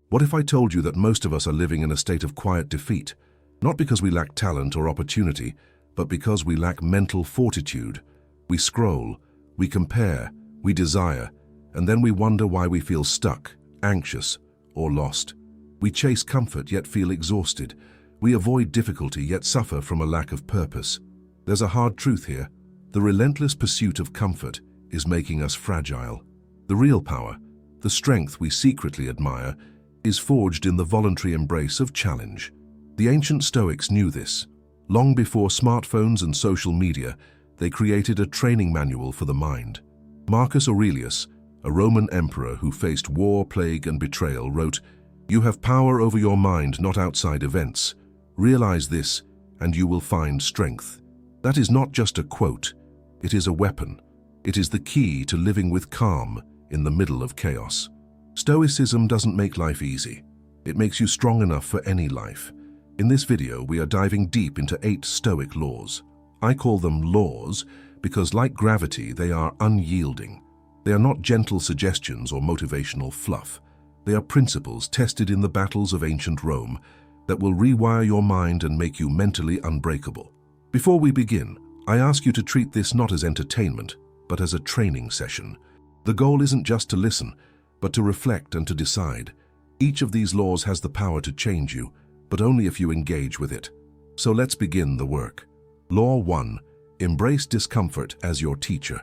What if I told you that most of us are living in a state of quiet defeat, not because we lack talent or opportunity, but because we lack mental fortitude? We scroll, we compare, we desire, and then we wonder why we feel stuck, anxious, or lost. We chase comfort yet feel exhausted. We avoid difficulty yet suffer from a lack of purpose. There's a hard truth here. The relentless pursuit of comfort is making us fragile. The real power, the strength we secretly admire, is forged in the voluntary embrace of challenge. The ancient Stoics knew this. Long before smartphones and social media, they created a training manual for the mind. Marcus Aurelius, a Roman emperor who faced war, plague, and betrayal, wrote, "You have power over your mind, not outside events. Realize this, and you will find strength." That is not just a quote. It is a weapon. It is the key to living with calm in the middle of chaos. Stoicism doesn't make life easy. It makes you strong enough for any life. In this video, we are diving deep into 8 Stoic laws. I call them laws because, like gravity, they are unyielding. They are not gentle suggestions or motivational fluff. They are principles tested in the battles of ancient Rome that will rewire your mind and make you mentally unbreakable. Before we begin, I ask you to treat this not as entertainment, but as a training session. The goal isn't just to listen, but to reflect and to decide. Each of these laws has the power to change you, but only if you engage with it. So let's begin the work. Law 1. Embrace discomfort as your teacher.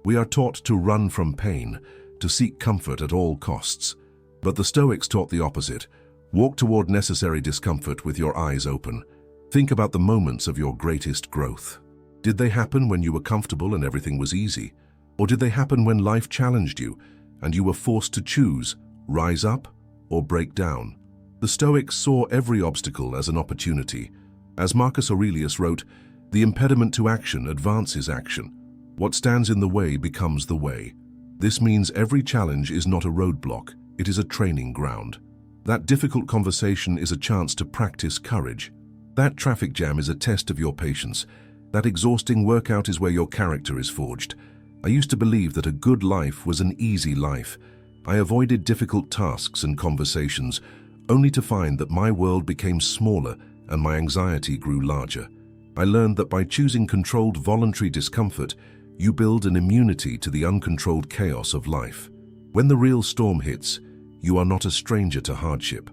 We are taught to run from pain, to seek comfort at all costs. But the Stoics taught the opposite. Walk toward necessary discomfort with your eyes open. Think about the moments of your greatest growth. Did they happen when you were comfortable and everything was easy? Or did they happen when life challenged you and you were forced to choose, rise up or break down? The Stoics saw every obstacle as an opportunity. As Marcus Aurelius wrote, "The impediment to action advances action. What stands in the way becomes the way." This means every challenge is not a roadblock, it is a training ground. That difficult conversation is a chance to practice courage. That traffic jam is a test of your patience. That exhausting workout is where your character is forged. I used to believe that a good life was an easy life. I avoided difficult tasks and conversations, only to find that my world became smaller and my anxiety grew larger. I learned that by choosing controlled voluntary discomfort, you build an immunity to the uncontrolled chaos of life. When the real storm hits, you are not a stranger to hardship.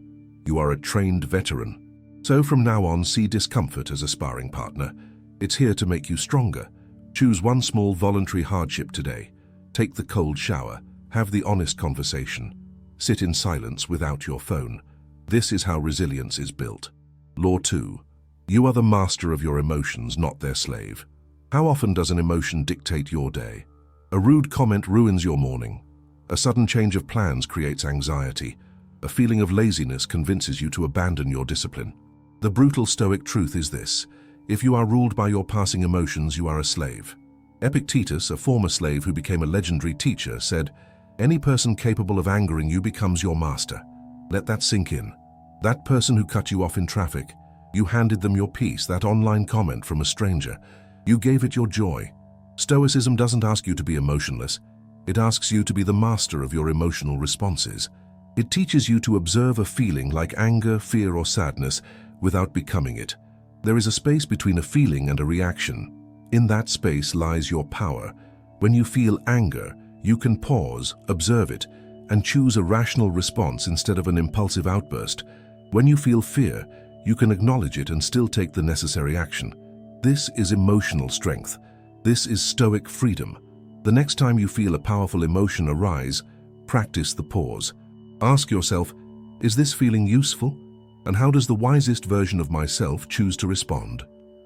You are a trained veteran. So from now on, see discomfort as a sparring partner. It's here to make you stronger. Choose one small voluntary hardship today. Take the cold shower. Have the honest conversation. Sit in silence without your phone. This is how resilience is built. Law 2. You are the master of your emotions, not their slave. How often does an emotion dictate your day? A rude comment ruins your morning. A sudden change of plans creates anxiety. A feeling of laziness convinces you to abandon your discipline. The brutal Stoic truth is this: if you are ruled by your passing emotions, you are a slave. Epictetus, a former slave who became a legendary teacher, said, "Any person capable of angering you becomes your master." Let that sink in. That person who cut you off in traffic, you handed them your peace. That online comment from a stranger, you gave it your joy. Stoicism doesn't ask you to be emotionless. It asks you to be the master of your emotional responses. It teaches you to observe a feeling like anger, fear, or sadness without becoming it. There is a space between a feeling and a reaction. In that space lies your power. When you feel anger, you can pause, observe it, and choose a rational response instead of an impulsive outburst. When you feel fear, you can acknowledge it and still take the necessary action. This is emotional strength. This is Stoic freedom. The next time you feel a powerful emotion arise, practice the pause. Ask yourself, is this feeling useful? And how does the wisest version of myself choose to respond?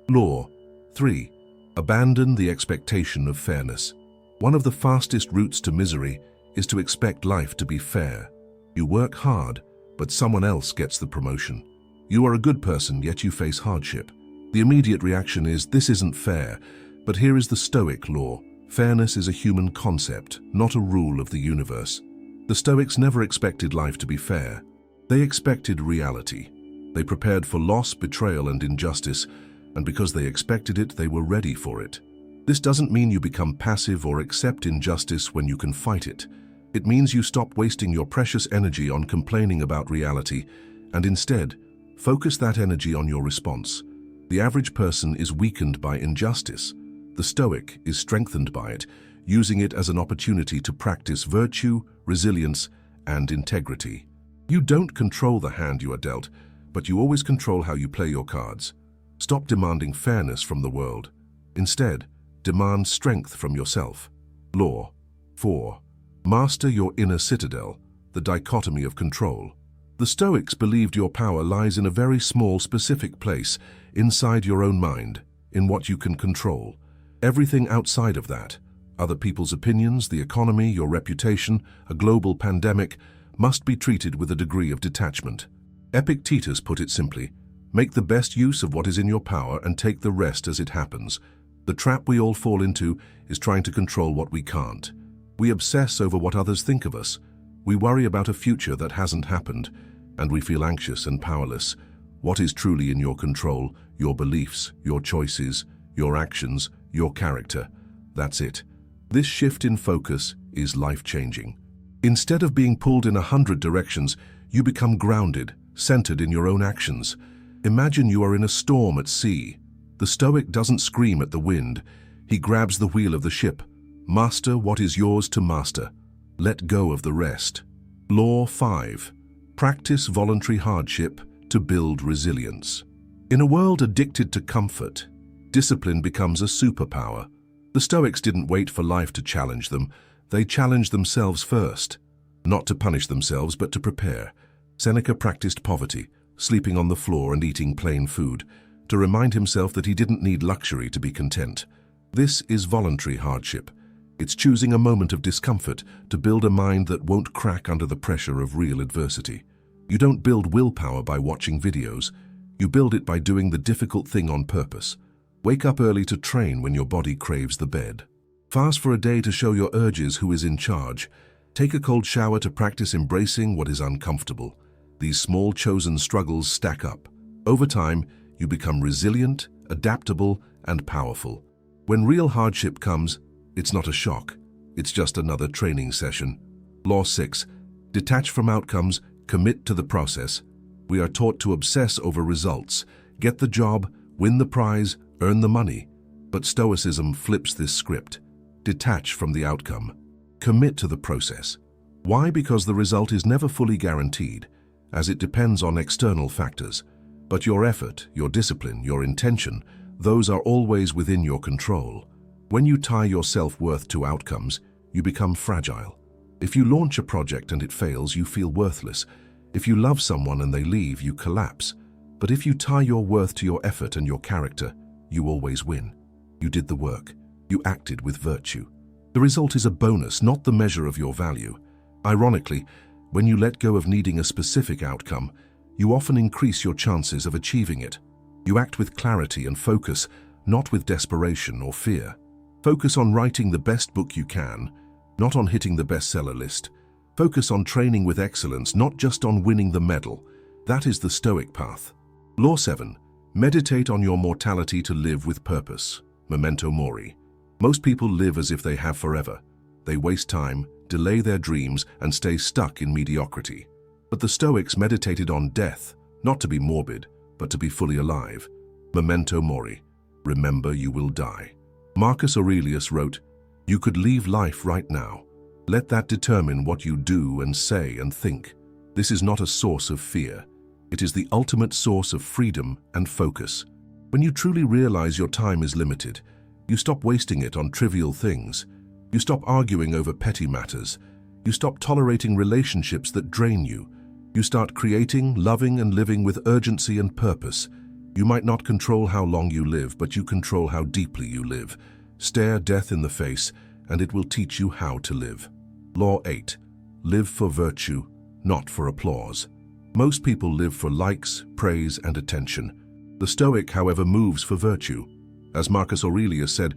Law 3. Abandon the expectation of fairness. One of the fastest routes to misery is to expect life to be fair. You work hard, but someone else gets the promotion. You are a good person, yet you face hardship. The immediate reaction is, this isn't fair. But here is the Stoic law. Fairness is a human concept, not a rule of the universe. The Stoics never expected life to be fair. They expected reality. They prepared for loss, betrayal, and injustice, and because they expected it, they were ready for it. This doesn't mean you become passive or accept injustice when you can fight it. It means you stop wasting your precious energy on complaining about reality and instead focus that energy on your response. The average person is weakened by injustice. The Stoic is strengthened by it, using it as an opportunity to practice virtue, resilience, and integrity. You don't control the hand you are dealt, but you always control how you play your cards. Stop demanding fairness from the world. Instead, demand strength from yourself. Law 4. Master your inner citadel, the dichotomy of control. The Stoics believed your power lies in a very small, specific place, inside your own mind, in what you can control. Everything outside of that, other people's opinions, the economy, your reputation, a global pandemic, must be treated with a degree of detachment. Epictetus put it simply, make the best use of what is in your power and take the rest as it happens. The trap we all fall into is trying to control what we can't. We obsess over what others think of us. We worry about a future that hasn't happened, and we feel anxious and powerless. What is truly in your control? Your beliefs, your choices, your actions, your character. That's it. This shift in focus is life-changing. Instead of being pulled in 100 directions, you become grounded, centered in your own actions. Imagine you are in a storm at sea. The Stoic doesn't scream at the wind. He grabs the wheel of the ship. Master what is yours to master. Let go of the rest. Law 5. Practice voluntary hardship to build resilience. In a world addicted to comfort, discipline becomes a superpower. The Stoics didn't wait for life to challenge them. They challenged themselves first. Not to punish themselves, but to prepare. Seneca practiced poverty, sleeping on the floor and eating plain food, to remind himself that he didn't need luxury to be content. This is voluntary hardship. It's choosing a moment of discomfort to build a mind that won't crack under the pressure of real adversity. You don't build willpower by watching videos. You build it by doing the difficult thing on purpose. Wake up early to train when your body craves the bed. Fast for a day to show your urges who is in charge. Take a cold shower to practice embracing what is uncomfortable. These small chosen struggles stack up. Over time, you become resilient, adaptable, and powerful. When real hardship comes, it's not a shock. It's just another training session. Law 6. Detach from outcomes, commit to the process. We are taught to obsess over results. Get the job, win the prize, earn the money. But Stoicism flips this script. Detach from the outcome. Commit to the process. Why? Because the result is never fully guaranteed, as it depends on external factors. But your effort, your discipline, your intention, those are always within your control. When you tie your self-worth to outcomes, you become fragile. If you launch a project and it fails, you feel worthless. If you love someone and they leave, you collapse. But if you tie your worth to your effort and your character, you always win. You did the work. You acted with virtue. The result is a bonus, not the measure of your value. Ironically, when you let go of needing a specific outcome, you often increase your chances of achieving it. You act with clarity and focus, not with desperation or fear. Focus on writing the best book you can, not on hitting the bestseller list. Focus on training with excellence, not just on winning the medal. That is the Stoic path. Law 7. Meditate on your mortality to live with purpose. Memento mori. Most people live as if they have forever. They waste time, delay their dreams, and stay stuck in mediocrity. But the Stoics meditated on death, not to be morbid, but to be fully alive. Memento mori. Remember you will die. Marcus Aurelius wrote, "You could leave life right now. Let that determine what you do and say and think." This is not a source of fear. It is the ultimate source of freedom and focus. When you truly realize your time is limited, you stop wasting it on trivial things. You stop arguing over petty matters. You stop tolerating relationships that drain you. You start creating, loving, and living with urgency and purpose. You might not control how long you live, but you control how deeply you live. Stare death in the face, and it will teach you how to live. Law 8. Live for virtue, not for applause. Most people live for likes, praise, and attention. The Stoic, however, moves for virtue. As Marcus Aurelius said,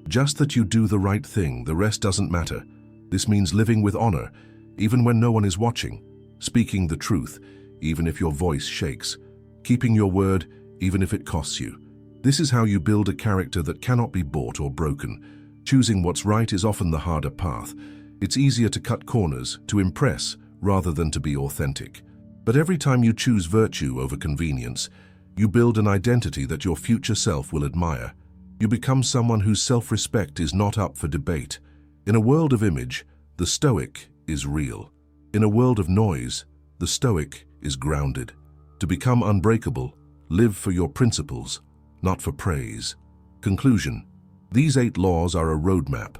"Just that you do the right thing, the rest doesn't matter." This means living with honor, even when no one is watching. Speaking the truth, even if your voice shakes. Keeping your word, even if it costs you. This is how you build a character that cannot be bought or broken. Choosing what's right is often the harder path. It's easier to cut corners, to impress, rather than to be authentic. But every time you choose virtue over convenience, you build an identity that your future self will admire. You become someone whose self-respect is not up for debate. In a world of image, the Stoic is real. In a world of noise, the Stoic is grounded. To become unbreakable, live for your principles, not for praise. Conclusion: these 8 laws are a roadmap.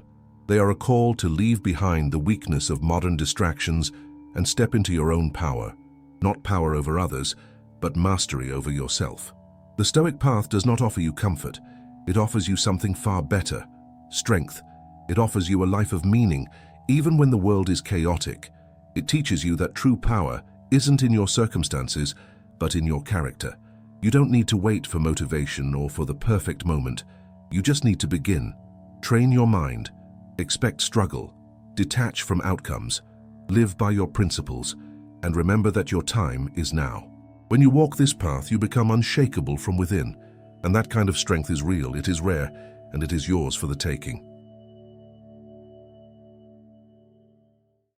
They are a call to leave behind the weakness of modern distractions and step into your own power. Not power over others, but mastery over yourself. The Stoic path does not offer you comfort. It offers you something far better: strength. It offers you a life of meaning, even when the world is chaotic. It teaches you that true power isn't in your circumstances, but in your character. You don't need to wait for motivation or for the perfect moment. You just need to begin. Train your mind. Expect struggle. Detach from outcomes. Live by your principles. And remember that your time is now. When you walk this path, you become unshakable from within. And that kind of strength is real, it is rare, and it is yours for the taking.